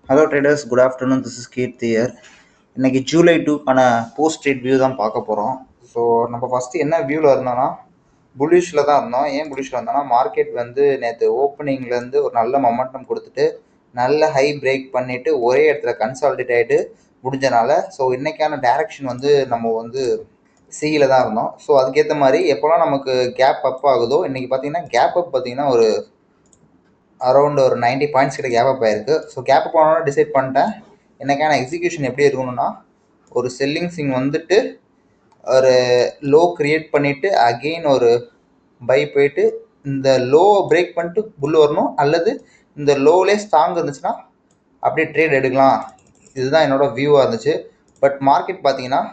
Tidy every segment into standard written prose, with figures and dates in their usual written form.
Hello traders, good afternoon. This is Keerthi here. இன்னைக்கு July 2க்கான post trade view தான் பார்க்க போகிறோம். ஸோ நம்ம ஃபஸ்ட்டு என்ன வியூவில் இருந்தோம்னா புல்லிஷில் தான் இருந்தோம். ஏன் புல்லிஷில் இருந்தோம்னா மார்க்கெட் வந்து நேற்று ஓப்பனிங்லேருந்து ஒரு நல்ல மொமெண்டம் கொடுத்துட்டு நல்ல ஹை பிரேக் பண்ணிவிட்டு ஒரே இடத்துல கன்சாலிடேட் ஆகிட்டு முடிஞ்சனால ஸோ இன்றைக்கான டைரக்ஷன் வந்து நம்ம வந்து சியில் தான் இருந்தோம். ஸோ அதுக்கேற்ற மாதிரி எப்போல்லாம் நமக்கு கேப் அப் ஆகுதோ இன்றைக்கி பார்த்தீங்கன்னா கேப் அப் பார்த்தீங்கன்னா ஒரு அரௌண்ட் ஒரு 90 பாயிண்ட்ஸ் கிட்ட கேப் அப் ஆயிருக்கு. ஸோ கேப் அப் ஆனோட டிசைட் பண்ணிட்டேன் எனக்கான எக்ஸிக்யூஷன் எப்படி இருக்கணும்னா ஒரு செல்லிங் சிங் வந்துட்டு ஒரு லோ கிரியேட் பண்ணிவிட்டு அகெயின் ஒரு பை போயிட்டு இந்த லோவை பிரேக் பண்ணிட்டு புல் வரணும், அல்லது இந்த லோவிலே ஸ்ட்ராங் இருந்துச்சுன்னா அப்படியே ட்ரேட் எடுக்கலாம். இதுதான் என்னோட வியூவாக இருந்துச்சு. பட் மார்க்கெட் பார்த்தீங்கன்னா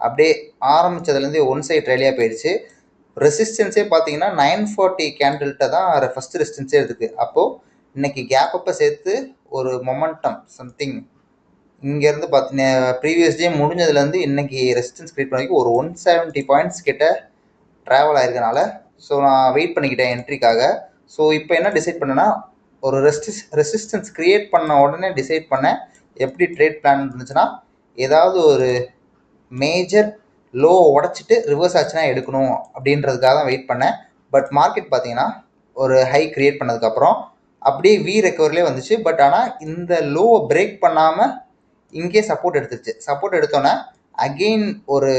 அப்படியே ஆரம்பித்ததுலேருந்து ஒன் சைட் ரேலியாக போயிடுச்சு. ரெசிஸ்டன்ஸே பார்த்தீங்கன்னா 940 கேண்டில்கிட்ட தான் ஃபஸ்ட்டு ரெசிஸ்டன்ஸே இருக்குது. அப்போது இன்றைக்கி கேப் அப்போ சேர்த்து ஒரு மொமெண்டம் சம்திங் இங்கேருந்து பார்த்தீங்கன்னா ப்ரீவியஸ் டே முடிஞ்சதுலேருந்து இன்றைக்கி ரெசிஸ்டன்ஸ் கிரியேட் பண்ணி ஒரு 170 பாயிண்ட்ஸ் கிட்ட ட்ராவல் ஆயிருக்கனால ஸோ நான் வெயிட் பண்ணிக்கிட்டேன் என்ட்ரிக்காக. ஸோ இப்போ என்ன டிசைட் பண்ணேன்னா ஒரு ரெசிஸ்டன்ஸ் கிரியேட் பண்ண உடனே டிசைட் பண்ணேன் எப்படி ட்ரேட் பிளான் இருந்துச்சுன்னா ஏதாவது ஒரு மேஜர் லோ உடச்சிட்டு ரிவர்ஸ் ஆச்சுன்னா எடுக்கணும் அப்படின்றதுக்காக தான் வெயிட் பண்ணேன். பட் மார்க்கெட் பார்த்தீங்கன்னா ஒரு ஹை கிரியேட் பண்ணதுக்கப்புறம் அப்படியே வி ரெக்கவரிலே வந்துச்சு. பட் ஆனால் இந்த லோவை பிரேக் பண்ணாமல் இங்கே சப்போர்ட் எடுத்துருச்சு. சப்போர்ட் எடுத்தோன்னே அகெயின் ஒரு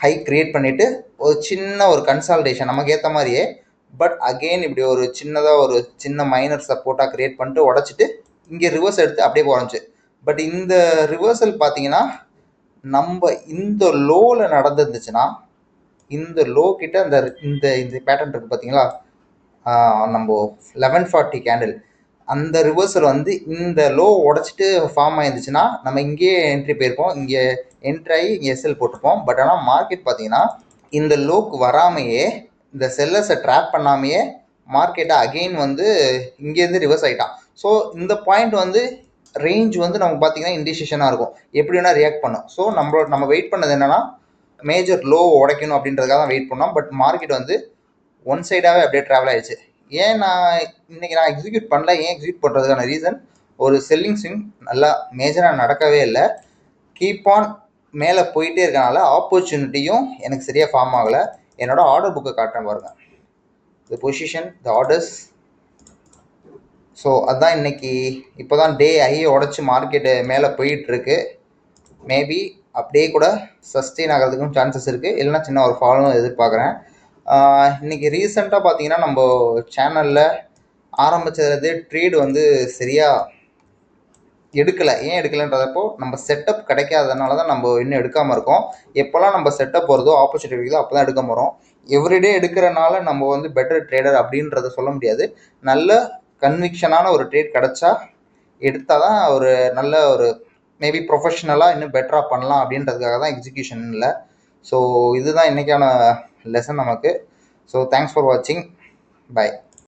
ஹை கிரியேட் பண்ணிவிட்டு ஒரு சின்ன ஒரு கன்சால்டேஷன் நமக்கு ஏற்ற மாதிரியே பட் அகெயின் இப்படி ஒரு சின்னதாக ஒரு சின்ன மைனர் சப்போர்ட்டாக கிரியேட் பண்ணிட்டு உடச்சிட்டு இங்கே ரிவர்ஸ் எடுத்து அப்படியே போகிறச்சு. பட் இந்த ரிவர்சல் பார்த்தீங்கன்னா நம்ம இந்த லோவில் நடந்துருந்துச்சுன்னா இந்த லோ கிட்ட இந்த இந்த இந்த பேட்டர்ன் இருக்குது பார்த்தீங்களா, நம்ம 1140 கேண்டில் அந்த ரிவர்சல் வந்து இந்த லோ உடச்சிட்டு ஃபார்ம் ஆயிருந்துச்சுன்னா நம்ம இங்கேயே என்ட்ரி போயிருப்போம், இங்கே என்ட்ரி ஆகி இங்கே எஸ்எல் போட்டிருப்போம். பட் ஆனால் மார்க்கெட் பார்த்தீங்கன்னா இந்த லோக்கு வராமையே இந்த செல்லர்ஸை ட்ராப் பண்ணாமையே மார்க்கெட்டை அகெயின் வந்து இங்கேருந்து ரிவர்ஸ் ஆகிட்டான். ஸோ இந்த பாயிண்ட் வந்து ரேஞ்ச் வந்து நமக்கு பார்த்தீங்கன்னா இண்டிசிஷனாக இருக்கும், எப்படி வேணால் ரியாக்ட் பண்ணும். ஸோ நம்ம வெயிட் பண்ணது என்னென்னா மேஜர் லோ உடைக்கணும் அப்படின்றதுக்காக தான் வெயிட் பண்ணோம். பட் மார்க்கெட் வந்து ஒன் சைடாகவே அப்படியே ட்ராவல் ஆயிடுச்சு. ஏன் நான் இன்றைக்கி நான் எக்ஸிக்யூட் பண்ணல, ஏன் எக்ஸிக்யூட் பண்ணுறதுக்கான ரீசன் ஒரு செல்லிங் ஸ்விங் நல்லா மேஜராக நடக்கவே இல்லை. கீப் ஆன் மேலே போயிட்டே இருக்கனால ஆப்பர்ச்சுனிட்டியும் எனக்கு சரியாக ஃபார்ம் ஆகலை. என்னோட ஆர்டர் புக்கை காட்டுறேன் பாருங்கள், the position, the orders. So அதுதான் இன்றைக்கி இப்போ தான் டே ஐயை உடச்சி மார்க்கெட்டு மேலே போயிட்டுருக்கு. மேபி அப்படியே கூட சஸ்டெயின் ஆகிறதுக்கும் சான்சஸ் இருக்குது, இல்லைனா சின்ன ஒரு ஃபாலும் எதிர்பார்க்குறேன். இன்றைக்கி ரீசெண்டாக பார்த்தீங்கன்னா நம்ம சேனலில் ஆரம்பித்தது ட்ரேடு வந்து சரியாக எடுக்கலை. ஏன் எடுக்கலைன்றதப்போ நம்ம செட்டப் கிடைக்காதனால தான் நம்ம இன்னும் எடுக்காமல் இருக்கோம். எப்போல்லாம் நம்ம செட்டப் வருதோ ஆப்பர்ச்சுனிட்டி இருக்குதோ அப்போ தான் எடுக்க போகிறோம். எவ்ரிடே எடுக்கிறனால நம்ம வந்து பெட்டர் ட்ரேடர் அப்படின்றத சொல்ல முடியாது. நல்ல கன்விக்ஷனான ஒரு ட்ரேட் கிடச்சா எடுத்தால் தான் ஒரு நல்ல ஒரு மேபி ப்ரொஃபஷ்னலாக இன்னும் பெட்டராக பண்ணலாம் அப்படின்றதுக்காக தான் எக்ஸிக்யூஷன் இல்லை. ஸோ இதுதான் இன்றைக்கான லெசன் நமக்கு. ஸோ தேங்க்ஸ் ஃபார் வாட்சிங். பை.